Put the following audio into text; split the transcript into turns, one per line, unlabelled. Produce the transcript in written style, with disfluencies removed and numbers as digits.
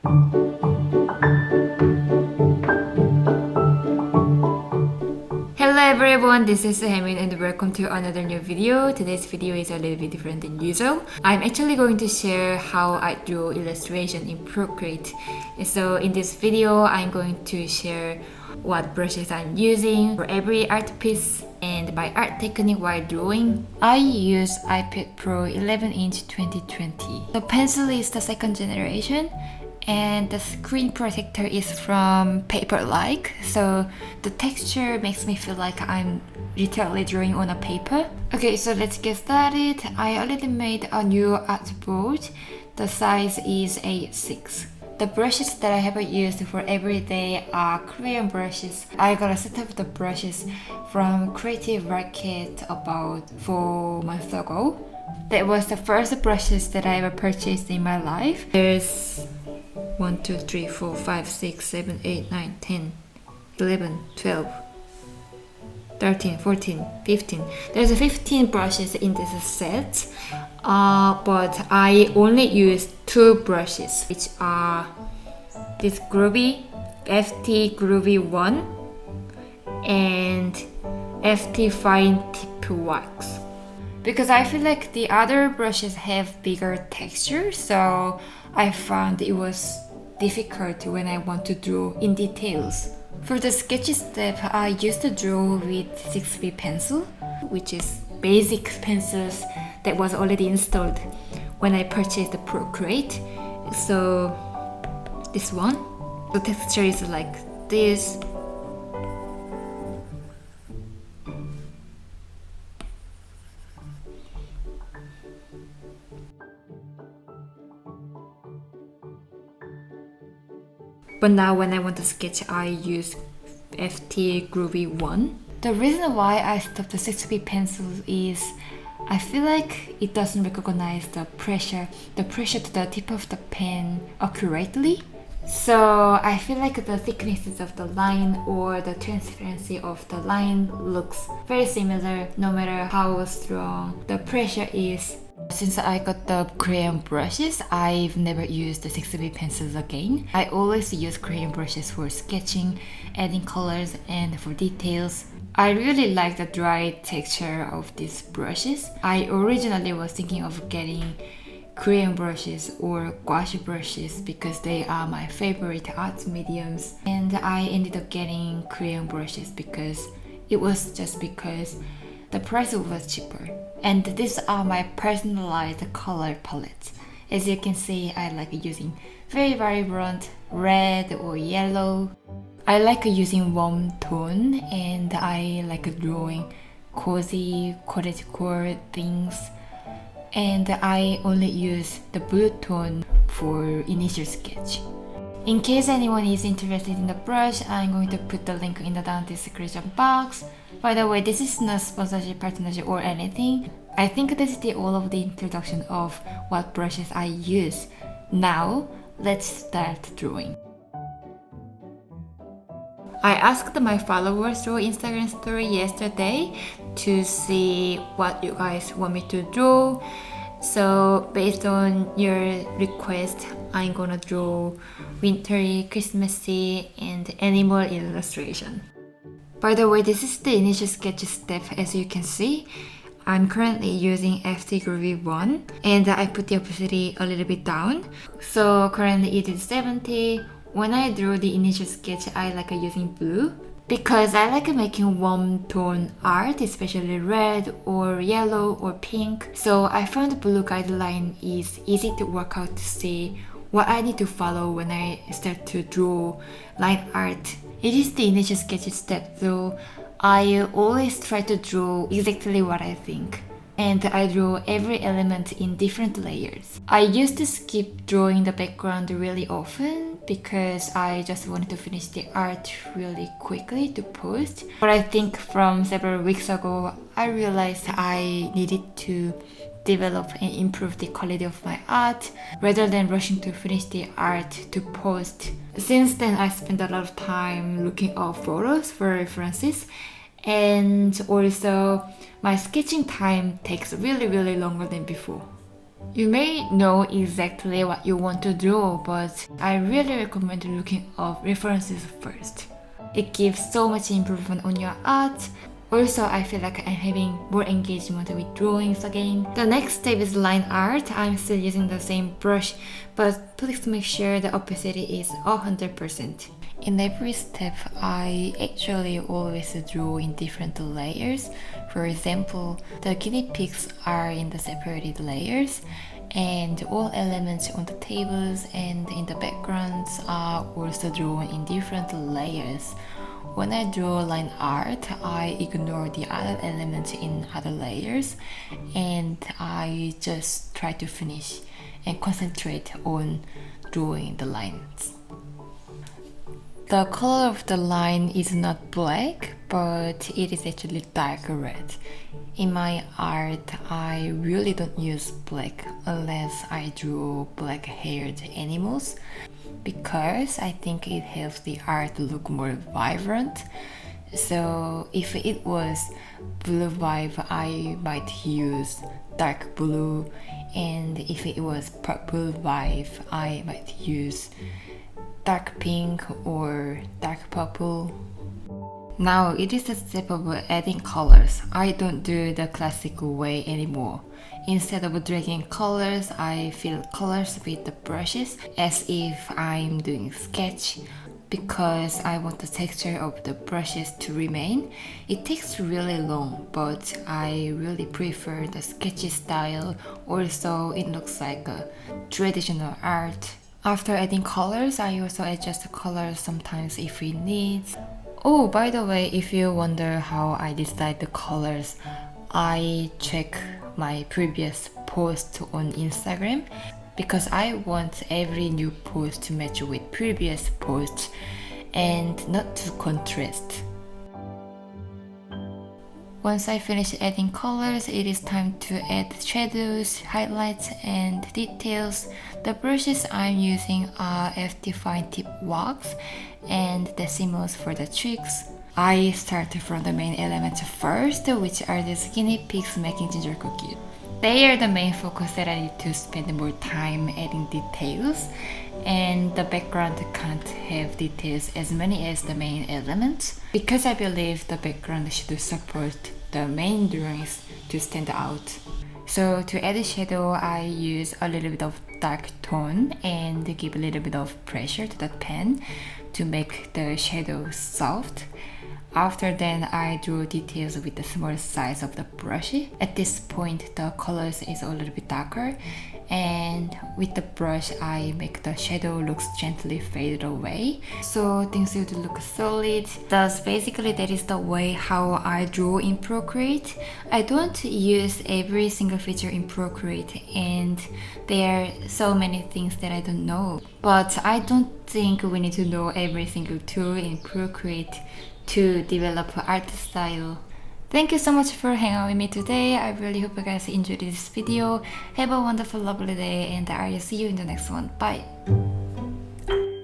Hello everyone, this is Haemin and welcome to another new video. Today's video is a little bit different than usual. I'm actually going to share how I draw illustration in Procreate. So in this video, I'm going to share what brushes I'm using for every art piece and my art technique while drawing. I use iPad Pro 11-inch 2020. The pencil is the second generation and the screen protector is from Paper-like, so the texture makes me feel like I'm literally drawing on a paper. Okay, so let's get started. I already made a new artboard. The size is A6. The brushes that I have used for every day are Crayon brushes. I got a set of the brushes from Creative Brush about 4 months ago. That was the first brushes that I ever purchased in my life. There's 1, 2, 3, 4, 5, 6, 7, 8, 9, 10, 11, 12, 13, 14, 15. There's 15 brushes in this set, but I only use 2 brushes, which are this FT Groovy 1 and FT Fine Tip Wax. Because I feel like the other brushes have bigger texture, so I found it was difficult when I want to draw in details. For the sketch step, I used to draw with 6B pencil, which is basic pencils that was already installed when I purchased the Procreate. So this one, the texture is like this. But now when I want to sketch, I use FT Groovy 1. The reason why I stopped the 6B pencils is I feel like it doesn't recognize the pressure to the tip of the pen accurately. So I feel like the thicknesses of the line or the transparency of the line looks very similar no matter how strong the pressure is. Since I got the Crayon brushes, I've never used the 6B pencils again. I always use Crayon brushes for sketching, adding colors, and for details. I really like the dry texture of these brushes. I originally was thinking of getting Crayon brushes or gouache brushes because they are my favorite art mediums. And I ended up getting Crayon brushes because the price was cheaper. And these are my personalized color palettes. As you can see, I like using very vibrant red or yellow. I like using warm tone and I like drawing cozy cottagecore things. And I only use the blue tone for initial sketch. In case anyone is interested in the brush, I'm going to put the link in the down description box. By the way, this is not sponsorship, partnership or anything. I think this is all of the introduction of what brushes I use. Now, let's start drawing. I asked my followers through Instagram story yesterday to see what you guys want me to draw. So based on your request, I'm gonna draw wintry, Christmassy, and animal illustration. By the way, this is the initial sketch step. As you can see, I'm currently using FT Groovy 1 and I put the opacity a little bit down. So currently it is 70. When I draw the initial sketch, I like using blue because I like making warm tone art, especially red or yellow or pink. So I found the blue guideline is easy to work out to see what I need to follow when I start to draw line art. It is the initial sketch step though. I always try to draw exactly what I think. And I draw every element in different layers. I used to skip drawing the background really often because I just wanted to finish the art really quickly to post. But I think from several weeks ago, I realized I needed to develop and improve the quality of my art rather than rushing to finish the art to post. Since then, I spent a lot of time looking up photos for references, and also my sketching time takes really longer than before. You may know exactly what you want to draw, but I really recommend looking up references first. It gives so much improvement on your art. Also, I feel like I'm having more engagement with drawings again. The next step is line art. I'm still using the same brush, but please make sure the opacity is 100%. In every step, I actually always draw in different layers. For example, the guinea pigs are in the separated layers, and all elements on the tables and in the backgrounds are also drawn in different layers. When I draw line art, I ignore the other elements in other layers and I just try to finish and concentrate on drawing the lines. The color of the line is not black, but it is actually dark red. In my art, I really don't use black unless I draw black-haired animals because I think it helps the art look more vibrant. So if it was blue vibe, I might use dark blue, and if it was purple vibe, I might use dark pink or dark purple. Now it is the step of adding colors. I don't do the classic way anymore. Instead of dragging colors, I fill colors with the brushes as if I'm doing sketch because I want the texture of the brushes to remain. It takes really long, but I really prefer the sketchy style. Also, it looks like a traditional art. After adding colors, I also adjust the colors sometimes if it needs. Oh, by the way, if you wonder how I decide the colors, I check my previous post on Instagram because I want every new post to match with previous posts and not to contrast. Once I finish adding colors, it is time to add shadows, highlights, and details. The brushes I'm using are F-Define tip wax and decimals for the cheeks. I start from the main elements first, which are the guinea pigs making ginger cookies. They are the main focus that I need to spend more time adding details, and the background can't have details as many as the main elements because I believe the background should support the main drawings to stand out. So to add a shadow, I use a little bit of dark tone and give a little bit of pressure to the pen to make the shadow soft. After that, I draw details with the small size of the brush. At this point, the colors is a little bit darker, and with the brush, I make the shadow looks gently faded away, so things would look solid. Thus, basically, that is the way how I draw in Procreate. I don't use every single feature in Procreate, and there are so many things that I don't know. But I don't think we need to know every single tool in Procreate to develop art style. Thank you so much for hanging out with me today. I really hope you guys enjoyed this video. Have a wonderful, lovely day, and I'll see you in the next one. Bye!